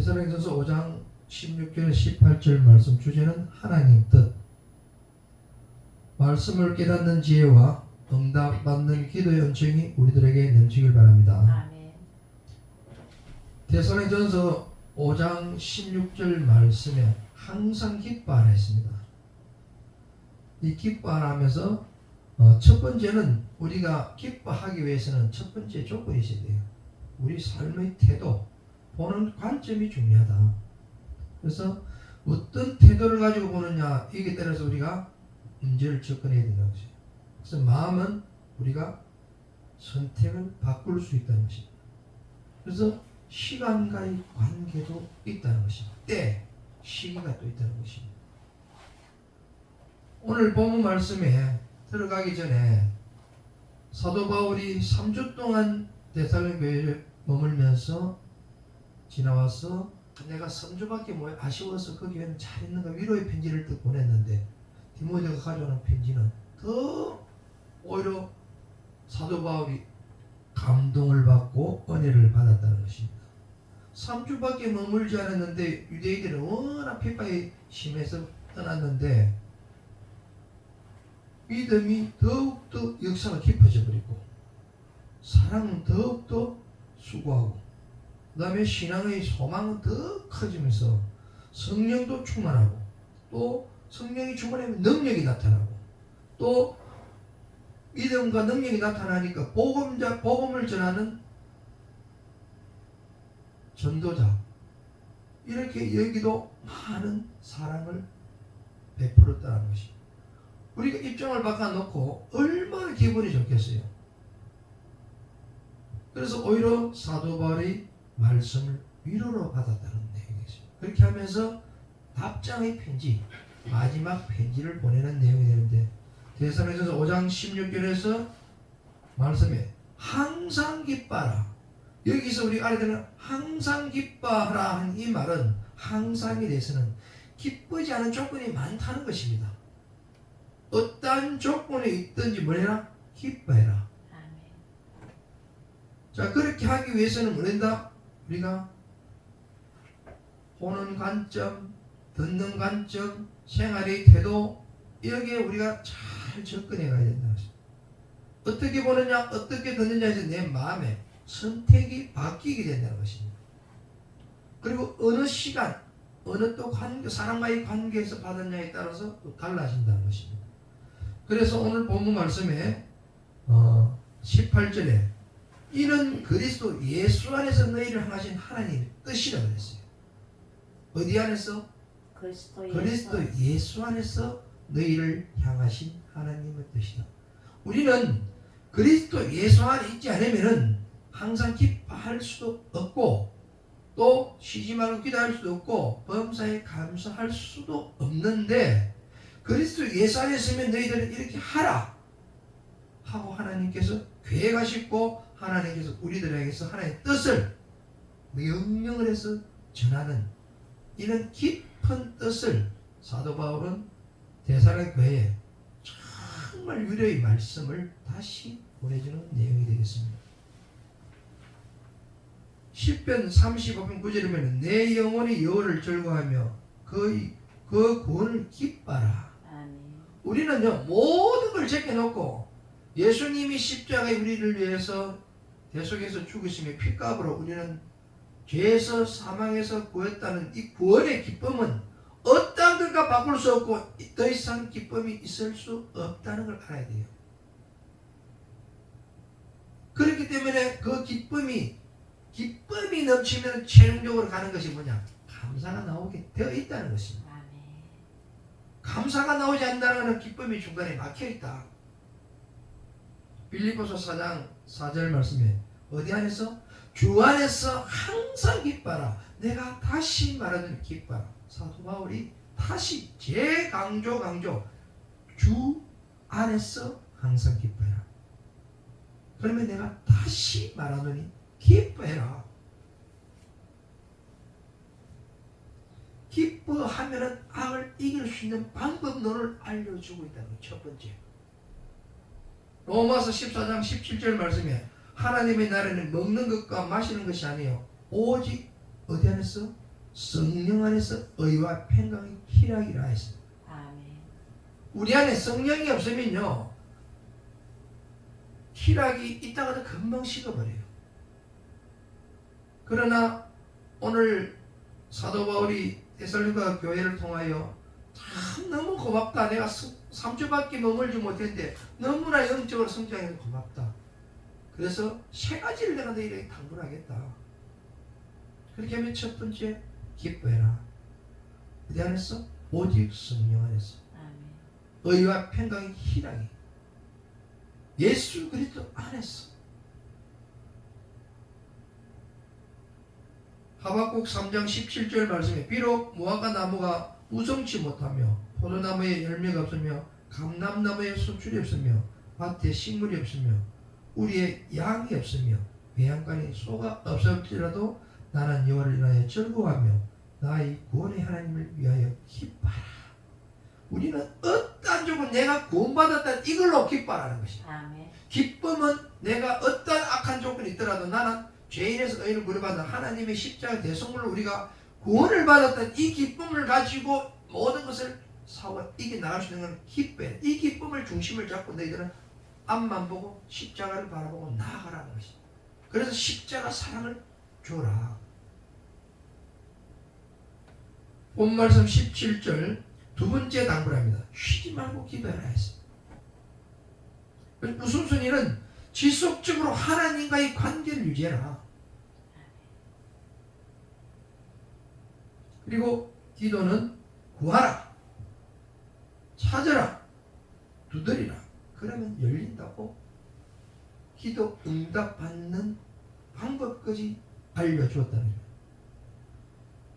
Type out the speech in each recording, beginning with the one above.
데살로니가전서 5장 16절 18절 말씀 주제는 하나님 뜻. 말씀을 깨닫는 지혜와 응답받는 기도의 은총이 우리들에게 넘치길 바랍니다. 아멘. 데살로니가전서 5장 16절 말씀에 항상 기뻐하라 했습니다. 이 기뻐하라 하면서 첫 번째는 우리가 기뻐하기 위해서는 첫 번째 조건이 있어야 돼요. 우리 삶의 태도, 보는 관점이 중요하다. 그래서 어떤 태도를 가지고 보느냐, 이게 따라서 우리가 문제를 접근해야 된다는 것이에요. 그래서 마음은 우리가 선택을 바꿀 수 있다는 것입니다. 그래서 시간과의 관계도 있다는 것입니다. 때, 시기가 또 있다는 것입니다. 오늘 본문 말씀에 들어가기 전에 사도 바울이 3주 동안 데살로니가 교회를 머물면서 지나와서 내가 3주밖에 뭐 아쉬워서 그 교회는 잘 있는가 위로의 편지를 또 보냈는데 디모데가 가져오는 편지는 더 오히려 사도 바울이 감동을 받고 은혜를 받았다는 것입니다. 3주밖에 머물지 않았는데 유대인들은 워낙 핍박이 심해서 떠났는데 믿음이 더욱더 역사가 깊어져 버리고 사랑은 더욱더 수고하고 그 다음에 신앙의 소망은 더 커지면서 성령도 충만하고 또 성령이 충만하면 능력이 나타나고 또 믿음과 능력이 나타나니까 복음을 전하는 전도자 이렇게 여기도 많은 사랑을 베풀었다는 것입니다. 우리가 입장을 바꿔놓고 얼마나 기분이 좋겠어요. 그래서 오히려 사도 바울이 말씀을 위로로 받았다는 내용이죠. 그렇게 하면서 답장의 편지, 마지막 편지를 보내는 내용이 되는데 데살로니가전서 5장 16절에서 말씀에 항상 기뻐하라. 여기서 우리 알아야 되는 항상 기뻐하라 한 이 말은 항상에 대해서는 기쁘지 않은 조건이 많다는 것입니다. 어떠한 조건에 있든지 뭐해라? 기뻐해라. 아멘. 자, 그렇게 하기 위해서는 뭐된다? 우리가 보는 관점, 듣는 관점, 생활의 태도 여기에 우리가 잘 접근해 가야 된다는 것입니다. 어떻게 보느냐, 어떻게 듣느냐에서 내 마음에 선택이 바뀌게 된다는 것입니다. 그리고 어느 시간, 어느 또 사람과의 관계에서 받았냐에 따라서 또 달라진다는 것입니다. 그래서 오늘 본문 말씀에 18절에 이는 그리스도 예수 안에서 너희를 향하신 하나님의 뜻이라고 했어요. 어디 안에서? 그리스도 예수 안에서 너희를 향하신 하나님의 뜻이다. 우리는 그리스도 예수 안에 있지 않으면은 항상 기뻐할 수도 없고 또 쉬지 말고 기도할 수도 없고 범사에 감사할 수도 없는데 그리스도 예수 안에 있으면 너희들은 이렇게 하라 하고 하나님께서 계획하시고 하나님께서 우리들에게서 하나님의 뜻을 명령을 해서 전하는 이런 깊은 뜻을 사도 바울은 데살로니가 교회에 정말 위로의 말씀을 다시 보내주는 내용이 되겠습니다. 10편 35편 9절이면 내 영혼이 여호와를 즐거워하며 그 구원을 기뻐하라. 우리는요 모든 걸 제껴놓고 예수님이 십자가에 우리를 위해서 대속에서 죽으심의 핏값으로 우리는 죄에서 사망에서 구했다는 이 구원의 기쁨은 어떤 것과 바꿀 수 없고 더 이상 기쁨이 있을 수 없다는 걸 알아야 돼요. 그렇기 때문에 그 기쁨이 넘치면 최종적으로 가는 것이 뭐냐? 감사가 나오게 되어 있다는 것입니다. 감사가 나오지 않는다는 기쁨이 중간에 막혀있다. 빌립보서 4장 4절 말씀에 어디 안에서? 주 안에서 항상 기뻐하라. 내가 다시 말하는 기뻐하라. 사도 바울이 다시 재강조 주 안에서 항상 기뻐해라. 그러면 내가 다시 말하노니 기뻐해라. 기뻐하면은 악을 이길 수 있는 방법론을 알려주고 있다는 것. 첫 번째. 로마서 14장 17절 말씀에 하나님의 나라는 먹는 것과 마시는 것이 아니에요. 오직 어디 안에서? 성령 안에서 의와 평강이 희락이라 했습니다. 아멘. 우리 안에 성령이 없으면요, 희락이 있다가도 금방 식어버려요. 그러나 오늘 사도 바울이 데살로니가 교회를 통하여 참 너무 고맙다. 내가 3주밖에 머물지 못했는데 너무나 영적으로 성장해서 고맙다. 그래서 세 가지를 내가 너희에게 당부하겠다. 그렇게 하면 첫 번째, 기뻐해라. 어디 안에서? 오직 성령 안에서. 아멘. 의와 평강의 희락이 예수 그리스도 안에서. 하박국 3장 17절 말씀에 비록 무화과 나무가 우성치 못하며 포도나무에 열매가 없으며 감람나무에 수출이 없으며 밭에 식물이 없으며 우리의 양이 없으며 외양간에 소가 없을지라도 나는 여호와를 인하여 즐거워하며 나의 구원의 하나님을 위하여 기뻐하라. 우리는 어떠한 조건 내가 구원받았다 이걸로 기뻐하라는 것이다. 아멘. 기쁨은 내가 어떤 악한 조건이 있더라도 나는 죄인에서 의인을 구원받는 하나님의 십자가 대속물로 우리가 구원을 받았던 이 기쁨을 가지고 모든 것을 싸워 이겨나갈 수 있는 건 기쁨이에요. 이 기쁨을 중심을 잡고 너희들은 앞만 보고 십자가를 바라보고 나아가라는 것이다. 그래서 십자가 사랑을 줘라. 본 말씀 17절 두 번째 당부랍니다. 쉬지 말고 기도해라 했습니다. 우선순위는 지속적으로 하나님과의 관계를 유지해라. 그리고 기도는 구하라, 찾으라, 두드리라. 그러면 열린다고 기도 응답받는 방법까지 알려주었다는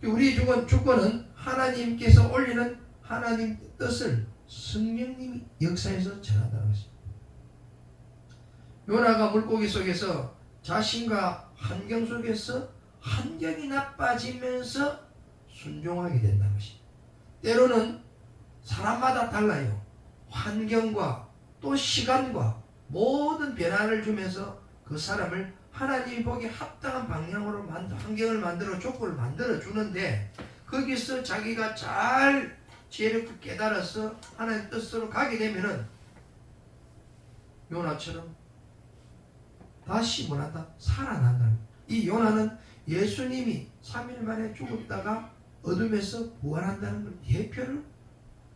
거예요. 우리 조건은 하나님께서 올리는 하나님 뜻을 성령님이 역사에서 전한다는 것입니다. 요나가 물고기 속에서 자신과 환경 속에서 환경이 나빠지면서 순종하게 된다는 것입니다. 때로는 사람마다 달라요. 환경과 또 시간과 모든 변화를 주면서 그 사람을 하나님이 보기 합당한 방향으로 환경을 만들어 조건을 만들어 주는데 거기서 자기가 잘 지혜롭게 깨달아서 하나님 뜻으로 가게 되면은 요나처럼 다시 뭐란다? 살아난다. 이 요나는 예수님이 3일 만에 죽었다가 어둠에서 부활한다는 걸 예표를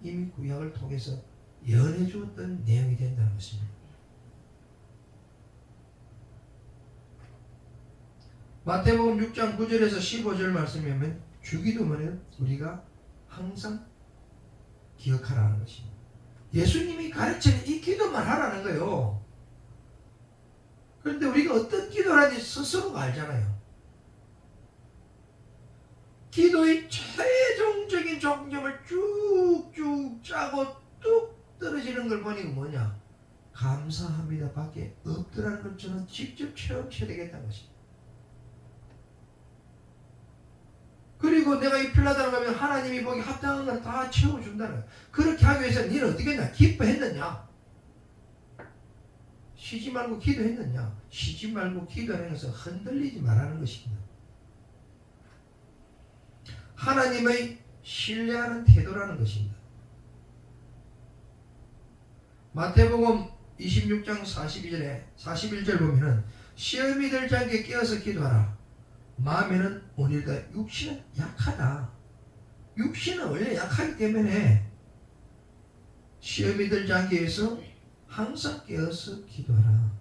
이미 구약을 통해서 예언해 주었던 내용이 된다는 것입니다. 마태복음 6장 9절에서 15절 말씀에 보면 주기도문을 우리가 항상 기억하라는 것입니다. 예수님이 가르치는 이 기도만 하라는 거예요. 그런데 우리가 어떤 기도를 하는지 스스로가 알잖아요. 기도의 최종적인 종점을 쭉쭉 짜고 뚝 떨어지는 걸 보니 뭐냐? 감사합니다 밖에 없더라는 걸 저는 직접 체험해야 되겠다는 것입니다. 그리고 내가 이 필라다를 가면 하나님이 보기 합당한 걸 다 채워준다는 거예요. 그렇게 하기 위해서 너는 어떻게 했냐? 기뻐했느냐? 쉬지 말고 기도했느냐? 쉬지 말고 기도하는 것은 흔들리지 말라는 것입니다. 하나님의 신뢰하는 태도라는 것입니다. 마태복음 26장 41절 보면은 시험이 들지 않게 깨어서 기도하라. 마음에는 오늘다 육신은 약하다. 육신은 원래 약하기 때문에 시험이 들지 않게 해서 항상 깨어서 기도하라.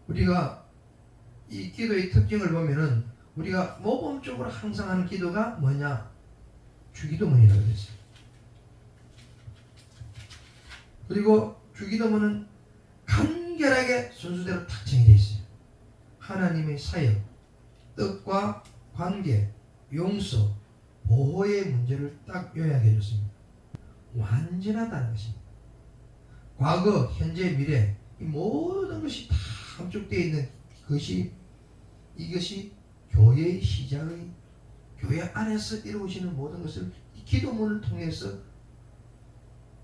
우리가 이 기도의 특징을 보면은 우리가 모범적으로 항상 하는 기도가 뭐냐? 주기도문이라고 했어요. 그리고 주기도문은 간결하게 순서대로 딱 정해져 있어요. 하나님의 사역, 뜻과 관계, 용서, 보호의 문제를 딱 요약해 줬습니다. 완전하다는 것입니다. 과거, 현재, 미래 이 모든 것이 다 함축되어 있는 이것이 교회의 시작의 교회 안에서 이루어지는 모든 것을 이 기도문을 통해서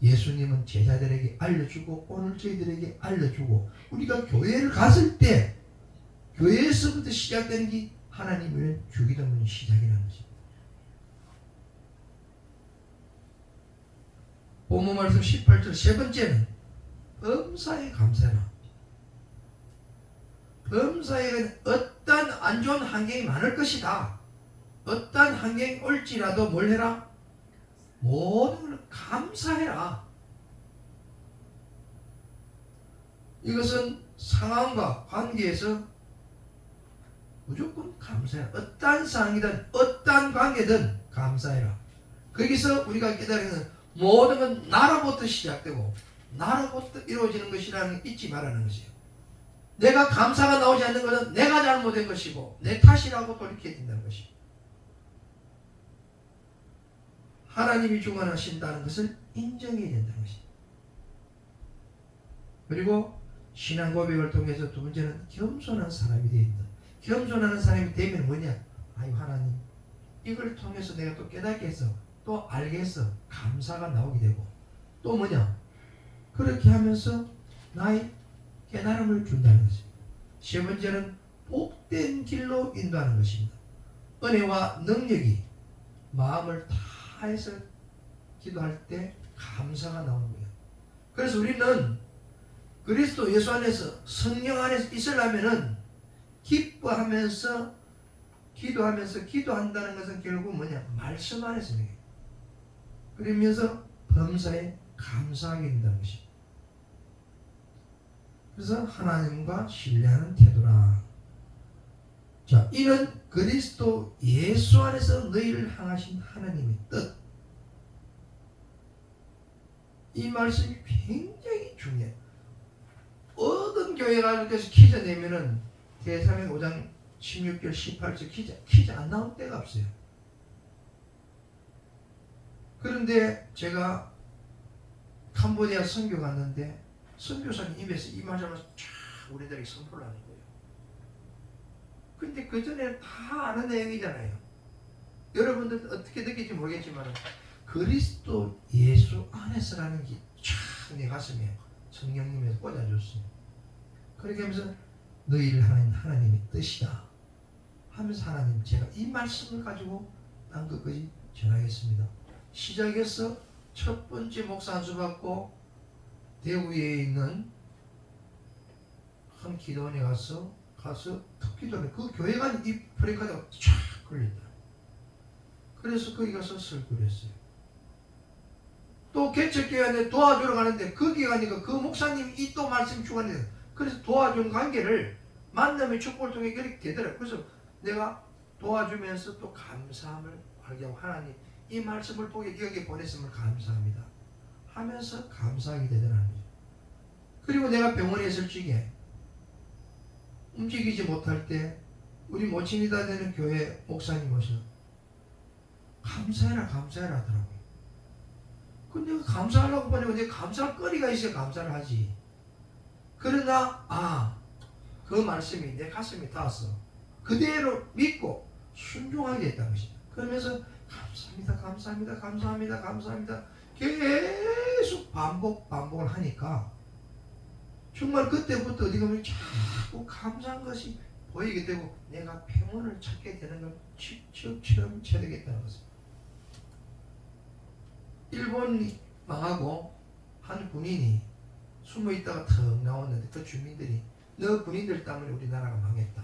예수님은 제자들에게 알려주고 오늘 저희들에게 알려주고 우리가 교회를 갔을 때 교회에서부터 시작되는 게 하나님을 주기도문이 시작이라는 것입니다. 본문 말씀 18절 세 번째는 범사에 감사해라. 범사에는 어떤 안 좋은 환경이 많을 것이다. 어떤 환경이 올지라도 뭘 해라? 모든 걸 감사해라. 이것은 상황과 관계에서 무조건 감사해라. 어떠한 상황이든 어떠한 관계든 감사해라. 거기서 우리가 깨달으는 모든 건 나로부터 시작되고 나로부터 이루어지는 것이라는 걸 잊지 말라는 것이에요. 내가 감사가 나오지 않는 것은 내가 잘못된 것이고 내 탓이라고 돌이켜야 된다는 것이에요. 하나님이 주관하신다는 것을 인정해야 된다는 것입니다. 그리고 신앙 고백을 통해서 두 번째는 겸손한 사람이 되어야 된다. 겸손한 사람이 되면 뭐냐? 아유 하나님 이걸 통해서 내가 또 깨닫게 해서 또 알게 해서 감사가 나오게 되고 또 뭐냐? 그렇게 하면서 나의 깨달음을 준다는 것입니다. 세 번째는 복된 길로 인도하는 것입니다. 은혜와 능력이 마음을 다해서 기도할 때 감사가 나오는 거예요. 그래서 우리는 그리스도 예수 안에서 성령 안에서 있으려면은 기뻐하면서 기도하면서 기도한다는 것은 결국 뭐냐? 말씀 안에서 해요. 그러면서 범사에 감사하게 된다는 것입니다. 그래서 하나님과 신뢰하는 태도라. 자, 이는 그리스도 예수 안에서 너희를 향하신 하나님의 뜻. 이 말씀이 굉장히 중요해요. 어떤 교회가 이렇게 퀴즈 내면은 대사면 5장 16절 18절 퀴즈 안 나올 때가 없어요. 그런데 제가 캄보디아 선교 갔는데 선교사님 입에서 이 말씀을 쫙 우리들에게 선포를 하는 거예요. 근데 그 전에 다 아는 내용이잖아요. 여러분들 어떻게 느낄지 모르겠지만 그리스도 예수 안에서라는 게 쫙 내 가슴에 성령님에서 꽂아줬어요. 그렇게 하면서 너희를 향한 하나님의 뜻이다 하면서 하나님 제가 이 말씀을 가지고 난 것까지 전하겠습니다. 시작해서 첫 번째 목사 안수 받고 대구에 있는 한 기도원에 가서 특기도원에 그 교회가 이 프레카드가 쫙 걸렸다. 그래서 거기 가서 설교를 했어요. 또 개척교회에 도와주러 가는데 거기 가니까 그 목사님이 이 또 말씀 주관해요. 그래서 도와준 관계를 만남의 축복을 통해 그렇게 되더라고요. 그래서 내가 도와주면서 또 감사함을 알게 하고 하나님 이 말씀을 보게 여기 보냈음을 감사합니다 하면서 감사하게 되더라는 거죠. 그리고 내가 병원에 있을 적에 움직이지 못할 때 우리 모친이다 되는 교회 목사님 오셔 감사해라 하더라고요. 근데 감사하려고 보니까 내가 감사할 거리가 있어야 감사를 하지. 그러나 그 말씀이 내 가슴에 닿았어. 그대로 믿고 순종하게 됐다는 것이다. 그러면서 감사합니다 계속 반복을 하니까 정말 그때부터 어디 가면 자꾸 감사한 것이 보이게 되고 내가 평온을 찾게 되는 걸 직접 처음 체득했다는 것입니다. 일본이 망하고 한 군인이 숨어 있다가 턱 나왔는데 그 주민들이 너 군인들 때문에 우리나라가 망했다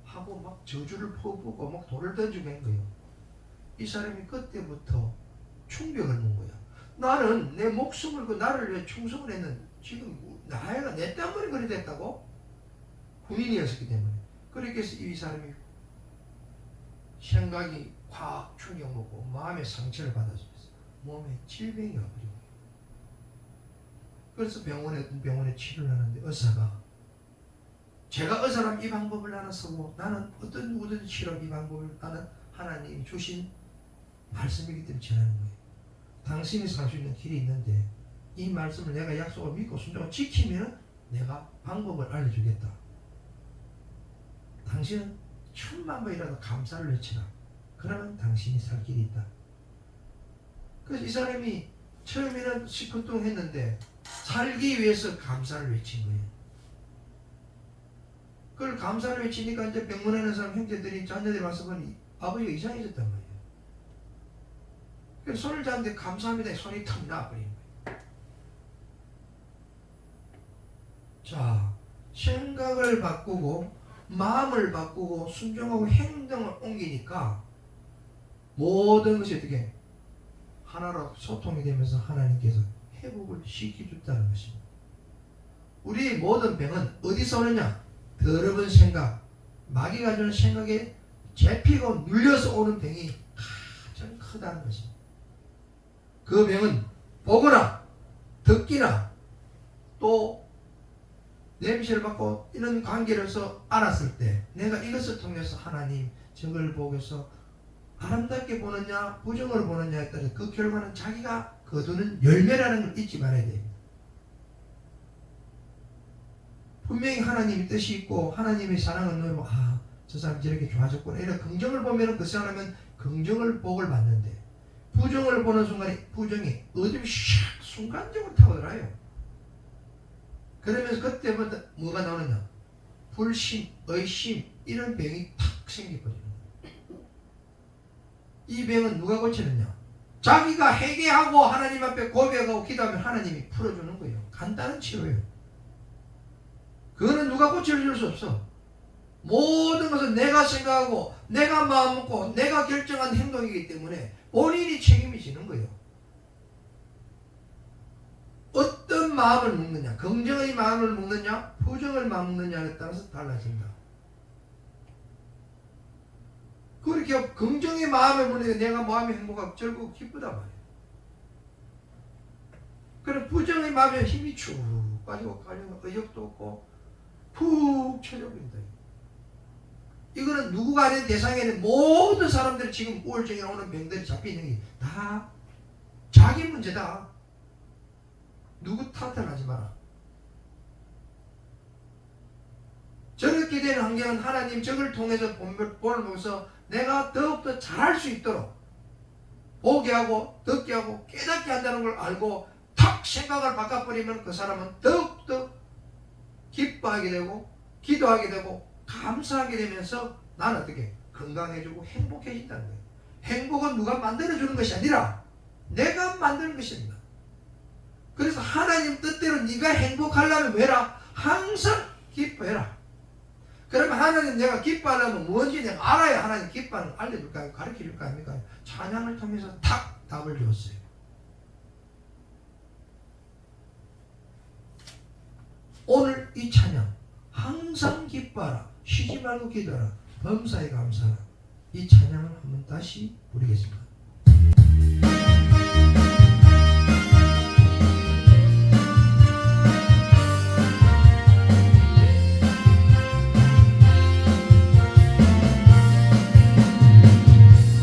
하고 막 저주를 퍼붓고 막 돌을 던지고 한 거예요. 이 사람이 그때부터 충격을 먹은 거야. 나는 내 목숨을 그 나를 위해 충성을 했는데 지금 나이가 내 때문에 그래 됐다고? 군인이었기 때문에. 그렇게 해서 이 사람이 생각이 확 충격 먹고 마음의 상처를 받았어요. 몸에 질병이 와버리고. 그래서 병원에 치료를 하는데 의사가 제가 의사라면 이 방법을 나는 쓰고 나는 어떤 누구든지 치료하는 이 방법을 나는 하나님이 주신 말씀이기 때문에 전하는 거예요. 당신이 살 수 있는 길이 있는데 이 말씀을 내가 약속을 믿고 순종을 지키면 내가 방법을 알려주겠다. 당신은 10,000번이라도 감사를 외치라. 그러면 당신이 살 길이 있다. 그래서 이 사람이 처음에는 시큰둥했는데 살기 위해서 감사를 외친 거예요. 그걸 감사를 외치니까 이제 병문안에 사람 형제들이 자녀들이 와서 보니 아버지가 이상해졌단 말이에요. 그래서 손을 잡는데 감사합니다. 손이 탁 나버린 거예요. 자, 생각을 바꾸고 마음을 바꾸고 순종하고 행동을 옮기니까 모든 것이 어떻게 하나로 소통이 되면서 하나님께서 회복을 시켜줬다는 것입니다. 우리 모든 병은 어디서 오느냐? 더러운 생각, 마귀가 주는 생각에 잡히고 눌려서 오는 병이 가장 크다는 것입니다. 그 병은 보거나 듣기나 또 냄새를 맡고 이런 관계로서 알았을 때 내가 이것을 통해서 하나님 저걸 보고서 아름답게 보느냐 부정으로 보느냐에 따라 그 결과는 자기가 거두는 열매라는 걸 잊지 말아야 됩니다. 분명히 하나님의 뜻이 있고 하나님의 사랑을 누리고 저 사람이 저렇게 좋아졌구나 이런 긍정을 보면 그 사람은 긍정을 복을 받는데 부정을 보는 순간에 부정이 어둠이 샥 순간적으로 타오들어요. 그러면서 그때부터 뭐가 나오느냐? 불신, 의심 이런 병이 탁 생겨버리는 거예요. 이 병은 누가 고치느냐? 자기가 회개하고 하나님 앞에 고백하고 기도하면 하나님이 풀어주는 거예요. 간단한 치료예요. 그거는 누가 고쳐줄 수 없어. 모든 것은 내가 생각하고 내가 마음 먹고 내가 결정한 행동이기 때문에 본인이 책임이 지는 거예요. 어떤 마음을 먹느냐, 긍정의 마음을 먹느냐, 부정의 마음을 먹느냐에 따라서 달라진다. 그렇게 긍정의 마음을 먹으니까 내가 마음이 행복하고 즐겁고 기쁘단 말이에요. 그럼 부정의 마음에 힘이 축 빠지고 의욕도 없고 푹 쳐져버린다. 이거는 누구가 아닌 대상에는 모든 사람들이 지금 우울증에 오는 병들이 잡혀있는 게 다 자기 문제다. 누구 탓을 하지 마라. 저렇게 되는 환경은 하나님 저걸 통해서 본을 보면서 내가 더욱더 잘할 수 있도록 보게 하고 듣게 하고 깨닫게 한다는 걸 알고 탁 생각을 바꿔버리면 그 사람은 더욱더 기뻐하게 되고 기도하게 되고 감사하게 되면서 나는 어떻게 건강해지고 행복해진다는 거예요. 행복은 누가 만들어주는 것이 아니라 내가 만드는 것입니다. 그래서 하나님 뜻대로 네가 행복하려면 뭐해라? 항상 기뻐해라. 그러면 하나님 내가 기뻐하려면 뭔지 내가 알아야 하나님 기뻐하는 걸 알려줄까요? 가르쳐줄까 합니까? 찬양을 통해서 탁 답을 줬어요. 오늘 이 찬양 항상 기뻐하라. 쉬지 말고 기도하라. 범사에 감사하라. 이 찬양을 한번 다시 부르겠습니다.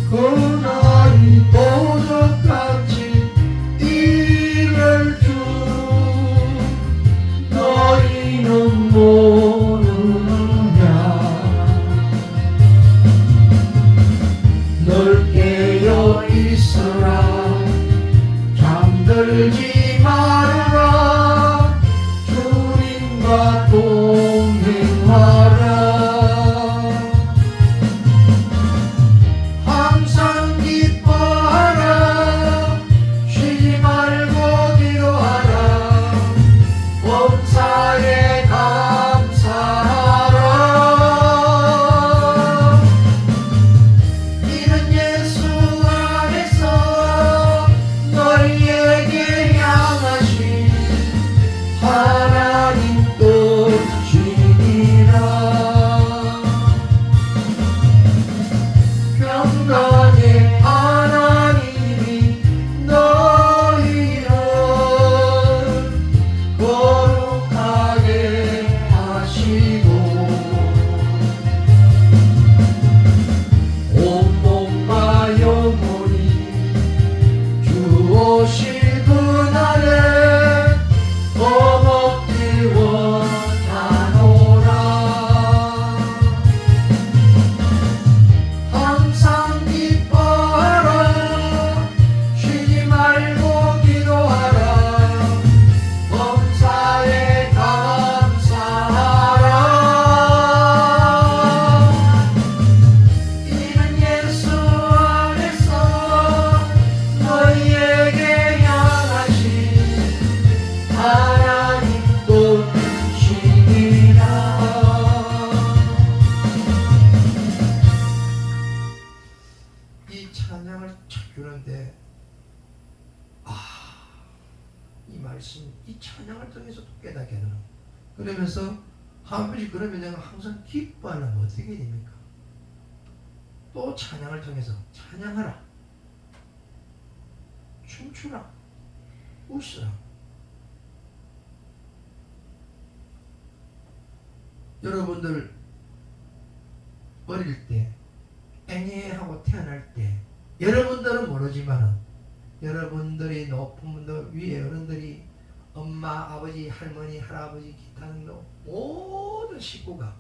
그날이 도적같이 이를 주 너희는 모르느냐 널 깨어 있어라 잠들지 말아라 주님과 동행하라 너희에게 말씀, 이 찬양을 통해서 또 깨닫게 하는. 그러면서 아버지 그러면 내가 항상 기뻐하려면 어떻게 됩니까? 또 찬양을 통해서 찬양하라, 춤추라, 웃으라. 여러분들 어릴 때 앵애하고 태어날 때 여러분들은 모르지만은 여러분들이 높은 분들 위에 어른들이 엄마, 아버지, 할머니, 할아버지, 기타 등등 모든 식구가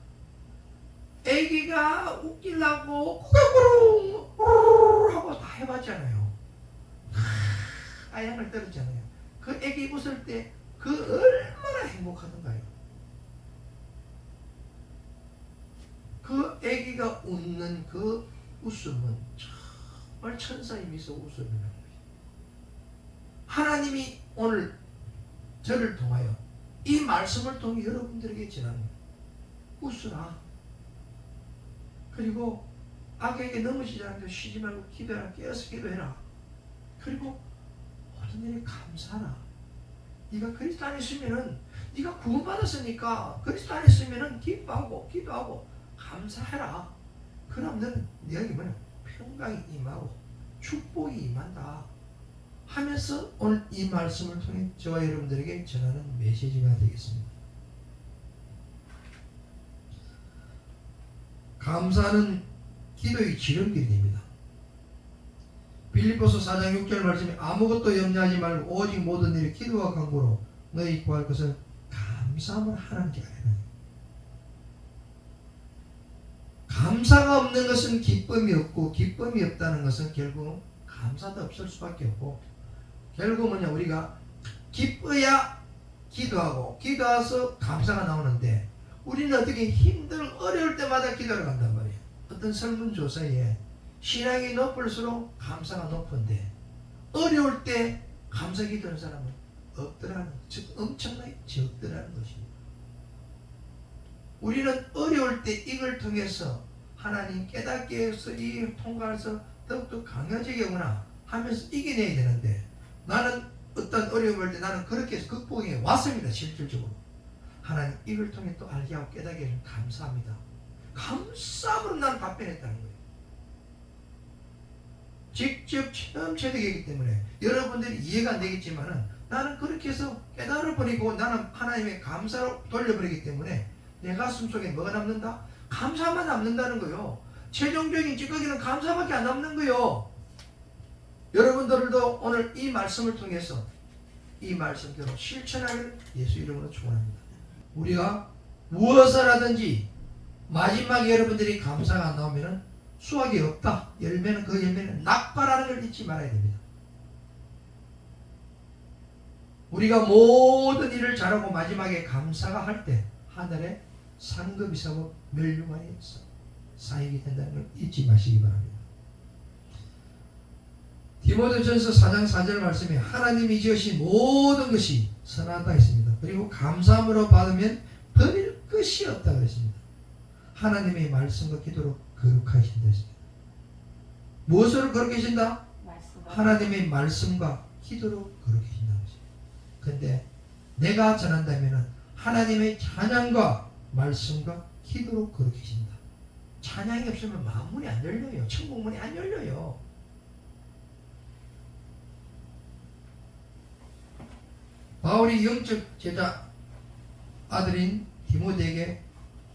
애기가 웃기려고 꾸렁꾸렁 하고 다 해봤잖아요. 아양을 떨었잖아요. 그 애기 웃을 때 그 얼마나 행복하던가요. 그 애기가 웃는 그 웃음은 정말 천사의 미소 웃음이라는 거예요. 하나님이 오늘 저를 통하여 이 말씀을 통해 여러분들에게 전합니다. 웃으라. 그리고 악에게 넘어지지 않게 쉬지 말고 기도하라. 깨어서 기도해라. 그리고 모든 일에 감사하라. 네가 그리스도 안에 있으면은 네가 구원받았으니까 그리스도 안에 있으면은 기뻐하고 기도하고 감사해라. 그럼 너는 네게 뭐냐? 평강이 임하고 축복이 임한다 하면서 오늘 이 말씀을 통해 저와 여러분들에게 전하는 메시지가 되겠습니다. 감사는 기도의 지름길이 됩니다. 빌립보서 4장 6절 말씀에 아무것도 염려하지 말고 오직 모든 일에 기도와 간구로 너희 구할 것을 감사함을 하나님께 하라. 감사가 없는 것은 기쁨이 없고 기쁨이 없다는 것은 결국 감사도 없을 수밖에 없고 결국 뭐냐 우리가 기뻐야 기도하고 기도해서 감사가 나오는데 우리는 어떻게 힘들고 어려울 때마다 기도를 간단 말이에요. 어떤 설문조사에 신앙이 높을수록 감사가 높은데 어려울 때 감사 기도하는 사람은 없더라는, 즉 엄청나게 적더라는 것입니다. 우리는 어려울 때 이걸 통해서 하나님 깨닫게 해서 이 통과해서 더욱더 강해지겠구나 하면서 이겨내야 되는데 나는 어떤 어려움을 때 나는 그렇게 해서 극복해 왔습니다. 실질적으로 하나님 이걸 통해 또 알게 하고 깨닫게 해주면 감사합니다. 감사함으로 나는 답변했다는 거예요. 직접 체험 체득이기 때문에 여러분들이 이해가 안 되겠지만은 나는 그렇게 해서 깨달아버리고 나는 하나님의 감사로 돌려버리기 때문에 내 가슴 속에 뭐가 남는다? 감사만 남는다는 거요. 최종적인 찌꺼기는 감사밖에 안 남는 거요. 여러분들도 오늘 이 말씀을 통해서 이 말씀대로 실천하기를 예수 이름으로 축원합니다. 우리가 무엇을 하든지 마지막에 여러분들이 감사가 안 나오면 수확이 없다. 열매는 그 열매는 낙과라는 걸 잊지 말아야 됩니다. 우리가 모든 일을 잘하고 마지막에 감사가 할 때 하늘에 상급이 서고 멸류관이 쌓이게 된다는 걸 잊지 마시기 바랍니다. 디모데전서 4장 4절 말씀에 하나님이 지으신 모든 것이 선하다 했습니다. 그리고 감사함으로 받으면 버릴 것이 없다 그랬습니다. 하나님의 말씀과 기도로 거룩하신다 했습니다. 무엇으로 거룩하신다? 하나님의 말씀과 기도로 거룩하신다 했습니다. 근데 내가 전한다면 하나님의 찬양과 말씀과 기도로 거룩하신다. 찬양이 없으면 마음문이 안 열려요. 천국문이 안 열려요. 바울이 영적 제자 아들인 디모데에게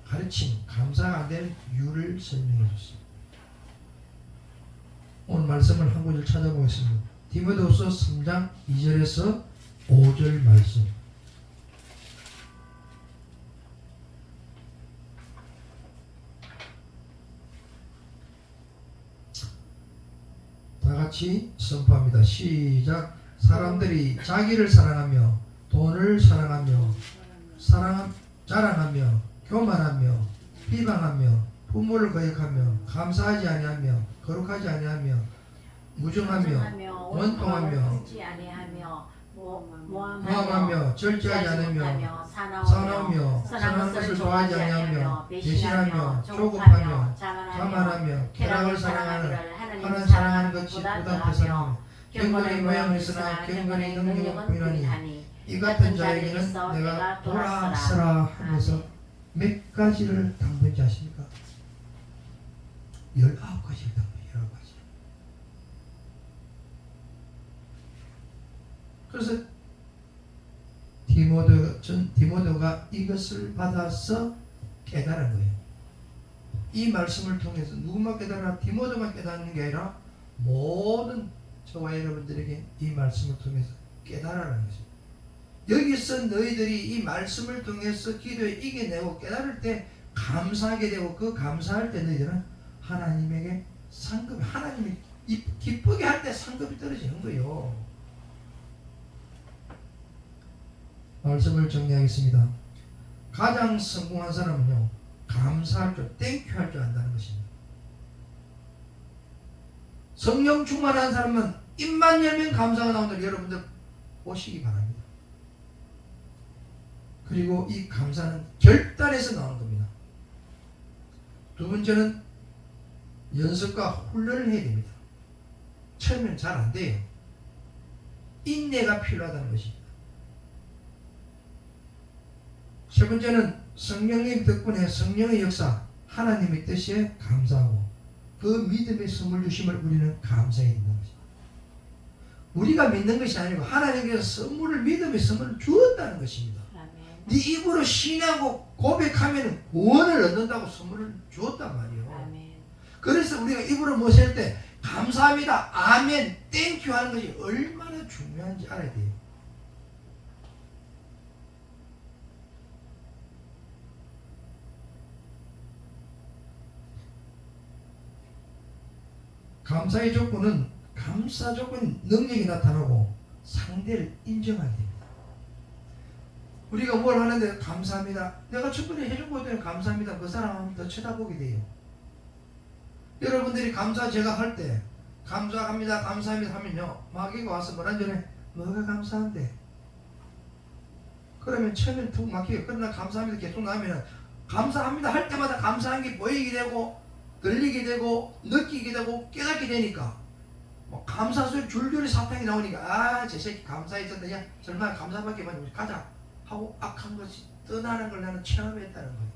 가르침, 감사가 안 되는 이유를 설명해 줬습니다. 오늘 말씀을 한 구절 찾아보겠습니다. 디모데후서 3장 2절에서 5절 말씀. 다 같이 선포합니다. 시작. 사람들이 자기를 사랑하며 돈을 사랑하며 자랑하며 교만하며 비방하며 부모를 거역하며 감사하지 아니하며 거룩하지 아니하며 무정하며 원통하며 모함하며 절제하지 않으며 사나우며 선한 것을 좋아하지 아니하며 배신하며 조급하며 자만하며 쾌락을 사랑하는 하나님 사랑하는 것이 보다 더 사랑하며 경건의 모양을 쓰나 경건의 능력을 부인하니 이 같은 자에게는 내가 돌아서라 하면서 몇 가지를 당부했지 아십니까? 19가지를 당부해요. 19가지. 그래서 디모데가 이것을 받아서 깨달은 거예요. 이 말씀을 통해서 누구만 깨달아? 디모데만 깨닫는 게 아니라 모든 저와 여러분들에게 이 말씀을 통해서 깨달으라는 것입니다. 여기서 너희들이 이 말씀을 통해서 기도에 이겨내고 깨달을 때 감사하게 되고 그 감사할 때 너희들은 하나님에게 상급이 하나님이 기쁘게 할 때 상급이 떨어지는 거예요. 말씀을 정리하겠습니다. 가장 성공한 사람은요, 감사할 줄, 땡큐 할 줄 안다는 것입니다. 성령 충만한 사람은 입만 열면 감사가 나오는 여러분들 보시기 바랍니다. 그리고 이 감사는 결단에서 나오는 겁니다. 두 번째는 연습과 훈련을 해야 됩니다. 처음엔 잘 안 돼요. 인내가 필요하다는 것입니다. 세 번째는 성령님 덕분에 성령의 역사, 하나님의 뜻에 감사하고 그 믿음의 선물 주심을 우리는 감사해야 된다는 것입니다. 우리가 믿는 것이 아니고 하나님께서 선물을, 믿음의 선물을 주었다는 것입니다. 네 입으로 신하고 고백하면 구원을 얻는다고 선물을 주었단 말이에요. 아멘. 그래서 우리가 입으로 모실 때 감사합니다, 아멘, 땡큐 하는 것이 얼마나 중요한지 알아야 돼요. 감사의 조건은 감사 조건 능력이 나타나고 상대를 인정하게 됩니다. 우리가 뭘 하는데 감사합니다. 내가 충분히 해준 것에 감사합니다. 그 사람 한번 더 쳐다보게 돼요. 여러분들이 감사 제가 할 때 감사합니다, 감사합니다 하면요, 마귀가 와서 뭐라 전에 뭐가 감사한데? 그러면 처음엔 툭 막히게. 그러나 감사합니다 계속 나오면 감사합니다 할 때마다 감사한 게 보이게 되고 들리게 되고 느끼게 되고 깨닫게 되니까 뭐 감사 소리 줄줄이 사탕이 나오니까 제 새끼 감사했었는데 야 설마 감사밖에 받으면 가자 하고 악한 것이 떠나는 걸 나는 체험했다는 거예요.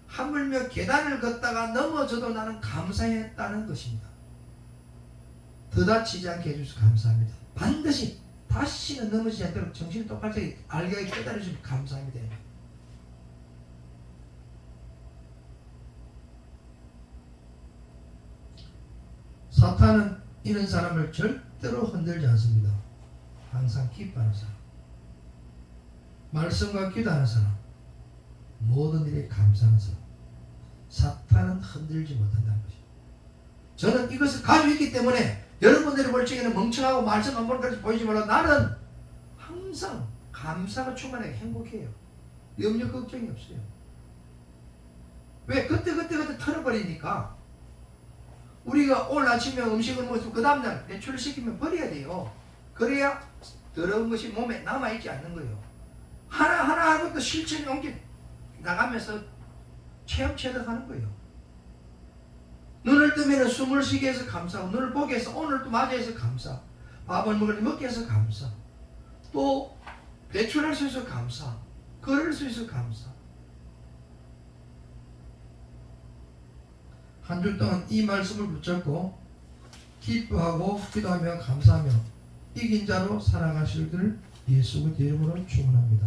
하물며 계단을 걷다가 넘어져도 나는 감사했다는 것입니다. 더 다치지 않게 해주셔서 감사합니다. 반드시 다시는 넘어지지 않도록 정신을 똑바로 알게 깨달으시면 감사합니다. 사탄은 이런 사람을 절대로 흔들지 않습니다. 항상 기뻐하는 사람, 말씀과 기도하는 사람, 모든 일에 감사하는 사람, 사탄은 흔들지 못한다는 것입니다. 저는 이것을 가지고 있기 때문에 여러분들이 볼 적에는 멍청하고 말씀 한 번 그렇게 보이지 말고 나는 항상 감사가 충만하게 행복해요. 염려 걱정이 없어요. 왜? 그때 털어버리니까. 우리가 오늘 아침에 음식을 먹어서 그 다음날 배출을 시키면 버려야 돼요. 그래야 더러운 것이 몸에 남아있지 않는 거예요. 하나하나 하고 또 실천이 옮겨 나가면서 체험체득하는 거예요. 눈을 뜨면 숨을 쉬게 해서 감사하고, 눈을 보게 해서 오늘 또 맞이해서 감사, 밥을 먹게 해서 감사, 또 배출할 수 있어서 감사, 걸을 수 있어서 감사. 한 주 동안 이 말씀을 붙잡고 기뻐하고 기도하며 감사하며 이긴 자로 살아가시기를 예수의 이름으로 축원합니다.